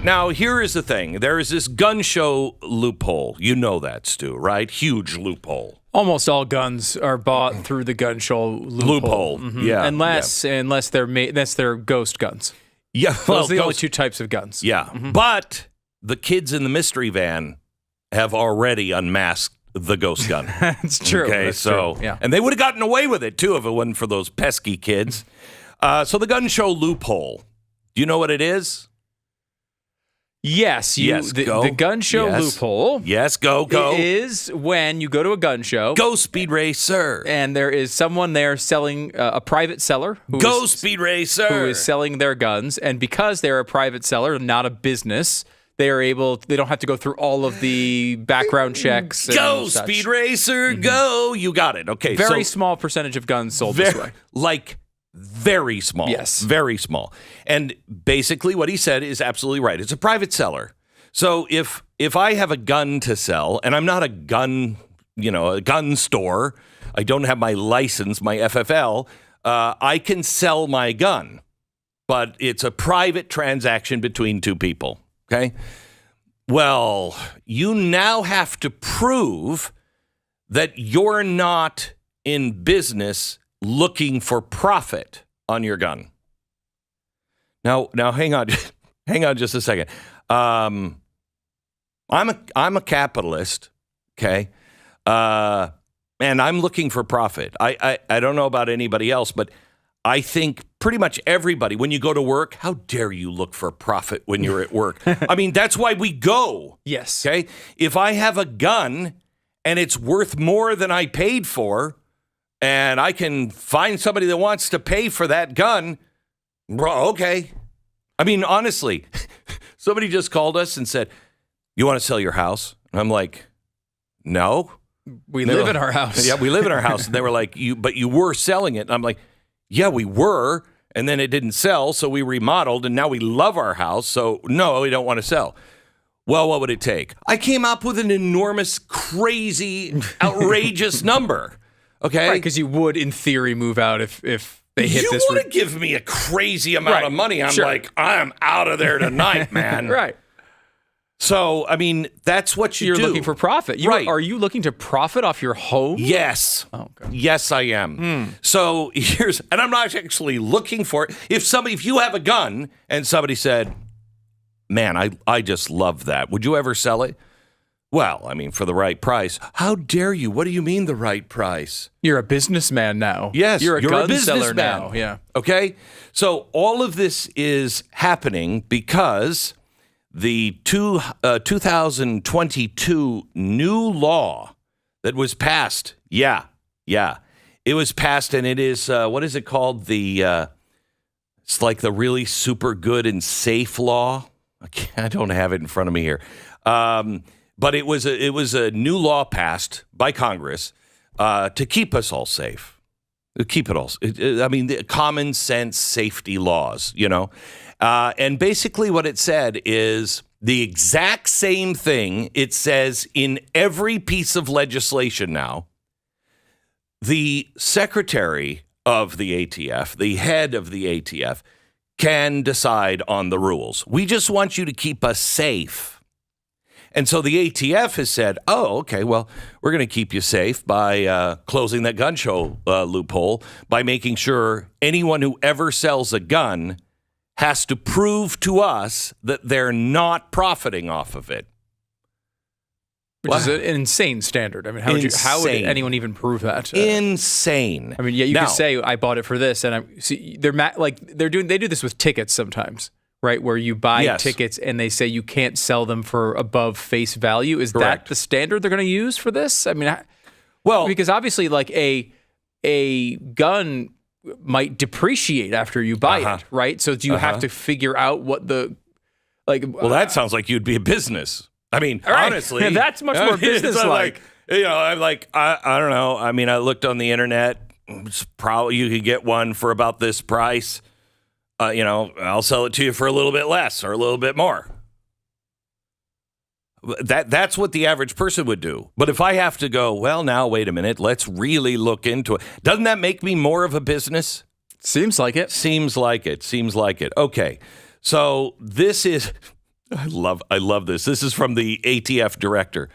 Now, here is the thing. There is this gun show loophole. You know that, Stu, right? Huge loophole. Almost all guns are bought through the gun show loophole. Yeah. Unless they're ghost guns. Yeah. Those are the only two types of guns. Yeah. But the kids in the mystery van have already unmasked the ghost gun. It's true. Okay, That's so true. Yeah. And they would have gotten away with it too if it wasn't for those pesky kids. So the gun show loophole. Do you know what it is? Yes, go. The gun show loophole. Yes, go. Is when you go to a gun show. Go, Speed Racer. And there is someone there selling, a private seller. Speed Racer. Who is selling their guns. And because they're a private seller, not a business, they don't have to go through all of the background checks. Go, Speed Racer, go. You got it. Okay. Very small percentage of guns sold this way. Very small. Yes. Very small. And basically what he said is absolutely right. It's a private seller. So if I have a gun to sell, and I'm not a gun store, I don't have my license, my FFL, I can sell my gun. But it's a private transaction between two people. Okay? Well, you now have to prove that you're not in business looking for profit on your gun. Now, hang on just a second. I'm a capitalist, okay, and I'm looking for profit. I don't know about anybody else, but I think pretty much everybody, when you go to work, how dare you look for profit when you're at work? I mean, that's why we go. Yes. Okay. If I have a gun and it's worth more than I paid for, and I can find somebody that wants to pay for that gun, bro, okay. I mean, honestly, somebody just called us and said, you want to sell your house? And I'm like, no. We live in our house. Yeah, we live in our house. And they were like, but you were selling it. And I'm like, yeah, we were. And then it didn't sell, so we remodeled, and now we love our house. So, no, we don't want to sell. Well, what would it take? I came up with an enormous, crazy, outrageous number. Okay, right, because you would, in theory, move out if they hit this. You want to give me a crazy amount of money? I'm like, I'm out of there tonight, man. Right. So, I mean, that's what you're do. Looking for profit. Right. Are you looking to profit off your home? Yes. Oh, okay. Yes, I am. So and I'm not actually looking for it. If you have a gun and somebody said, man, I just love that. Would you ever sell it? Well, I mean, for the right price. How dare you? What do you mean the right price? You're a businessman now. Yes, you're a gun businessman seller now. Yeah. Okay. So all of this is happening because the 2022 new law that was passed. Yeah. It was passed, and it is what is it called? It's like the really super good and safe law. I don't have it in front of me here. But it was a new law passed by Congress to keep us all safe. Keep it all. I mean, the common sense safety laws, and basically what it said is the exact same thing it says in every piece of legislation now. The secretary of the ATF, the head of the ATF, can decide on the rules. We just want you to keep us safe. And so the ATF has said, oh, okay, well, we're going to keep you safe by closing that gun show loophole, by making sure anyone who ever sells a gun has to prove to us that they're not profiting off of it. Which is an insane standard. I mean, how would anyone even prove that? Insane. I mean, yeah, you could say I bought it for this, and they do this with tickets sometimes. Right, where you buy tickets and they say you can't sell them for above face value. Is that the standard they're going to use for this? I mean, because obviously, like a gun might depreciate after you buy it, right? So do you have to figure out what the Well, that sounds like you'd be a business. I mean, honestly, that's much more business-like. I'm like, I don't know. I mean, I looked on the internet. It's probably you could get one for about this price. I'll sell it to you for a little bit less or a little bit more. That's what the average person would do. But if I have to go, well, now, wait a minute, let's really look into it. Doesn't that make me more of a business? Seems like it. Seems like it. Okay. So this is I love this. This is from the ATF director.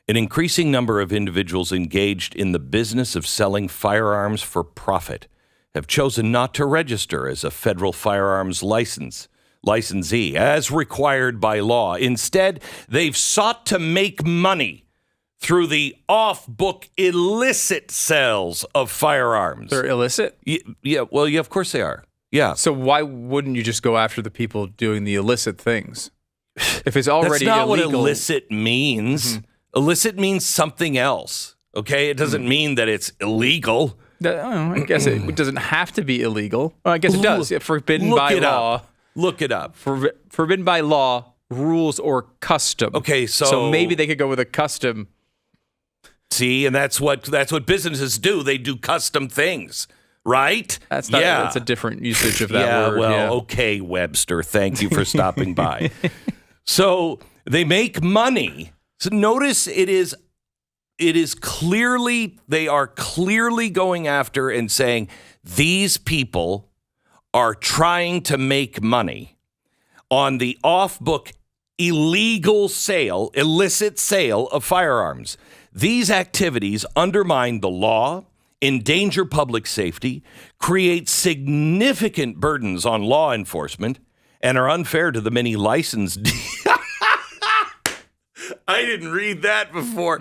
An increasing number of individuals engaged in the business of selling firearms for profit have chosen not to register as a federal firearms licensee as required by law. Instead, they've sought to make money through the off-book illicit sales of firearms. They're illicit? Yeah, of course they are. Yeah. So why wouldn't you just go after the people doing the illicit things? If it's already That's not illegal. what illicit means. Mm-hmm. Illicit means something else, okay? It doesn't mean that it's illegal. I guess it doesn't have to be illegal. Well, I guess it does. Forbidden by law. Look it up. Forbidden by law, rules, or custom. Okay, so maybe they could go with a custom. See, and that's what businesses do. They do custom things, right? That's a different usage of that word. Okay, Webster. Thank you for stopping by. So they make money. So notice it is clearly, they are clearly going after and saying these people are trying to make money on the off-book illicit sale of firearms. These activities undermine the law, endanger public safety, create significant burdens on law enforcement, and are unfair to the many licensed. I didn't read that before.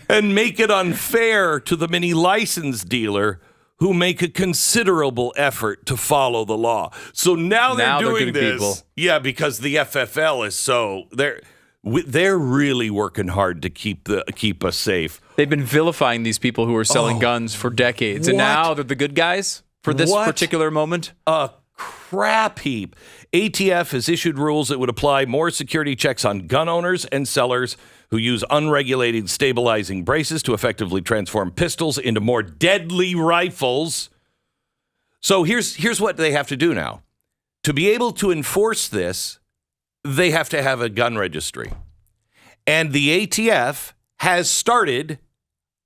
And make it unfair to the many licensed dealer who make a considerable effort to follow the law. So now they're doing this. People. Yeah, because the FFL is so they're really working hard to keep us safe. They've been vilifying these people who are selling guns for decades, and now they're the good guys for this particular moment. A crap heap. ATF has issued rules that would apply more security checks on gun owners and sellers who use unregulated stabilizing braces to effectively transform pistols into more deadly rifles. So here's what they have to do now. To be able to enforce this, they have to have a gun registry. And the ATF has started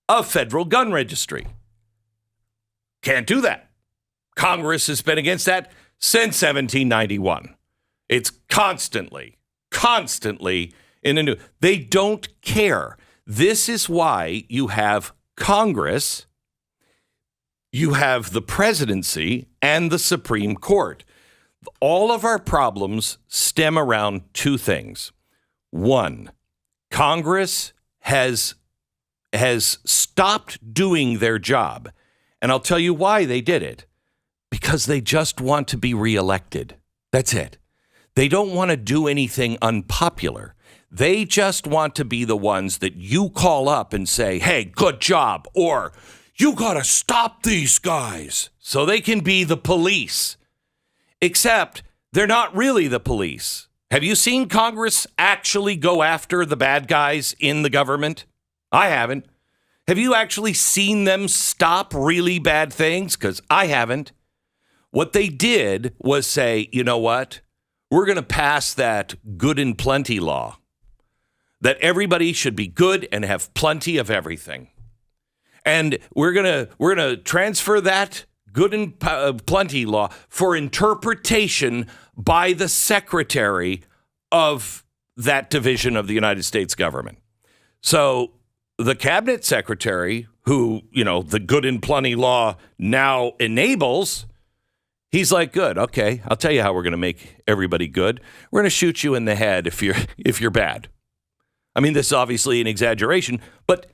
a federal gun registry. Can't do that. Congress has been against that since 1791. It's constantly in the news. They don't care. This is why you have Congress, you have the presidency, and the Supreme Court. All of our problems stem around two things. One, Congress has stopped doing their job. And I'll tell you why they did it. Because they just want to be reelected. That's it. They don't want to do anything unpopular. They just want to be the ones that you call up and say, hey, good job, or you got to stop these guys, so they can be the police. Except they're not really the police. Have you seen Congress actually go after the bad guys in the government? I haven't. Have you actually seen them stop really bad things? Because I haven't. What they did was say, you know what? We're going to pass that good and plenty law, that everybody should be good and have plenty of everything. And we're going to transfer that good and plenty law for interpretation by the secretary of that division of the United States government. So the cabinet secretary, who, the good and plenty law now enables, he's like, good, okay, I'll tell you how we're going to make everybody good. We're going to shoot you in the head if you're bad. I mean, this is obviously an exaggeration, but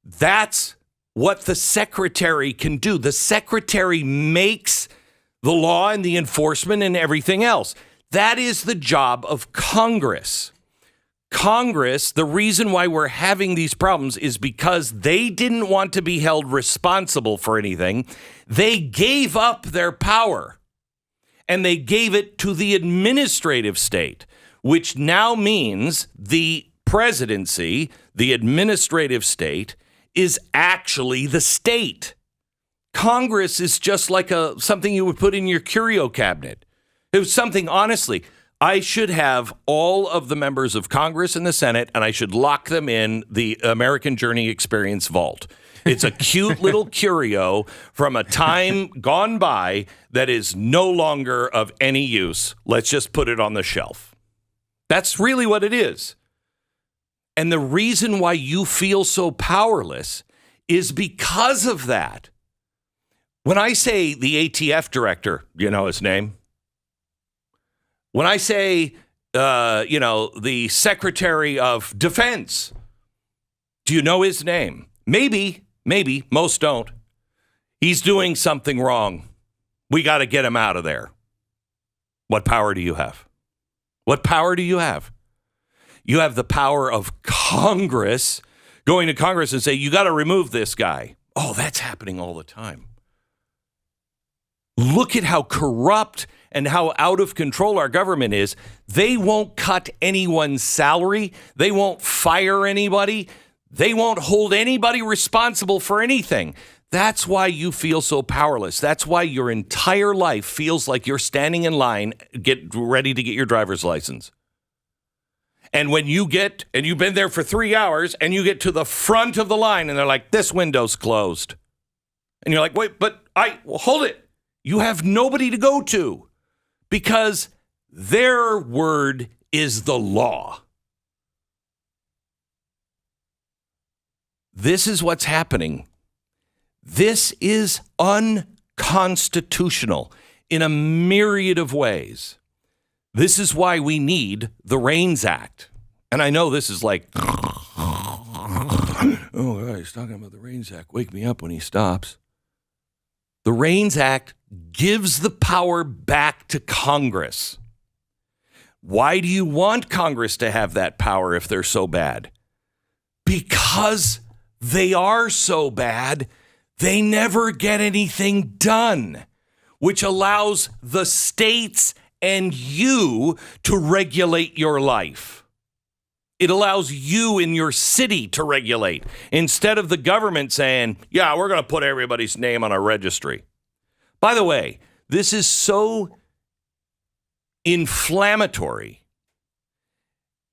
that's what the secretary can do. The secretary makes the law and the enforcement and everything else. That is the job of Congress. Congress, the reason why we're having these problems is because they didn't want to be held responsible for anything. They gave up their power. And they gave it to the administrative state, which now means the presidency, the administrative state, is actually the state. Congress is just like something you would put in your curio cabinet. It was something, honestly, I should have all of the members of Congress and the Senate, and I should lock them in the American Journey Experience vault. It's a cute little curio from a time gone by that is no longer of any use. Let's just put it on the shelf. That's really what it is. And the reason why you feel so powerless is because of that. When I say the ATF director, you know his name? When I say, the Secretary of Defense, do you know his name? Maybe, most don't. He's doing something wrong. We got to get him out of there. What power do you have? What power do you have? You have the power of Congress going to Congress and say, you got to remove this guy. Oh, that's happening all the time. Look at how corrupt and how out of control our government is. They won't cut anyone's salary. They won't fire anybody. They won't hold anybody responsible for anything. That's why you feel so powerless. That's why your entire life feels like you're standing in line, get ready to get your driver's license. And when you get, and you've been there for 3 hours, and you get to the front of the line, and they're like, this window's closed. And you're like, wait, but hold it. You have nobody to go to because their word is the law. This is what's happening. This is unconstitutional in a myriad of ways. This is why we need the REINS Act. And I know this is like, oh, God, he's talking about the REINS Act. Wake me up when he stops. The REINS Act gives the power back to Congress. Why do you want Congress to have that power if they're so bad? Because they are so bad, they never get anything done, which allows the states and you to regulate your life. It allows you in your city to regulate instead of the government saying, yeah, we're going to put everybody's name on a registry. By the way, this is so inflammatory.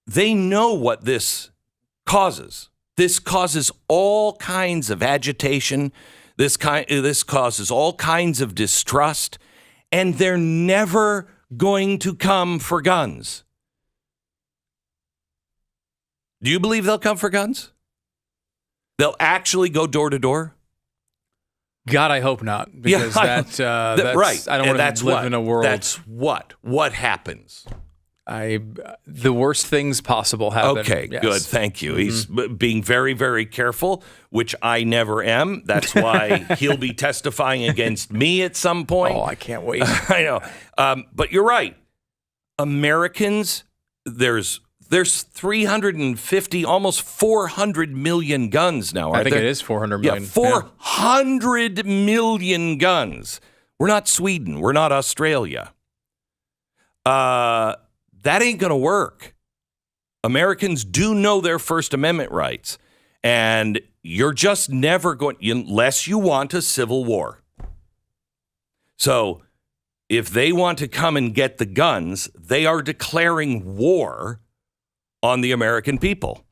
They know what this causes. This causes all kinds of agitation. This causes all kinds of distrust, and they're never going to come for guns. Do you believe they'll come for guns? They'll actually go door to door? God, I hope not. Because that's right. I don't want to live in a world. That's what happens. The worst things possible happen. Okay, yes. Good. Thank you. He's being very, very careful, which I never am. That's why he'll be testifying against me at some point. Oh, I can't wait. I know. But you're right. Americans, there's 350, almost 400 million guns now, aren't there? I think it is 400 million. Yeah, 400 million guns. We're not Sweden. We're not Australia. That ain't going to work. Americans do know their First Amendment rights, and you're just never going, unless you want a civil war. So if they want to come and get the guns, they are declaring war on the American people.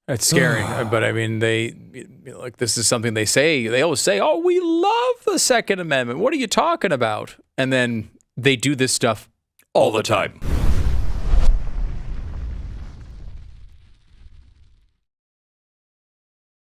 It's scary, but I mean, this is something they say. They always say, "Oh, we love the Second Amendment. What are you talking about?" And then they do this stuff all the time.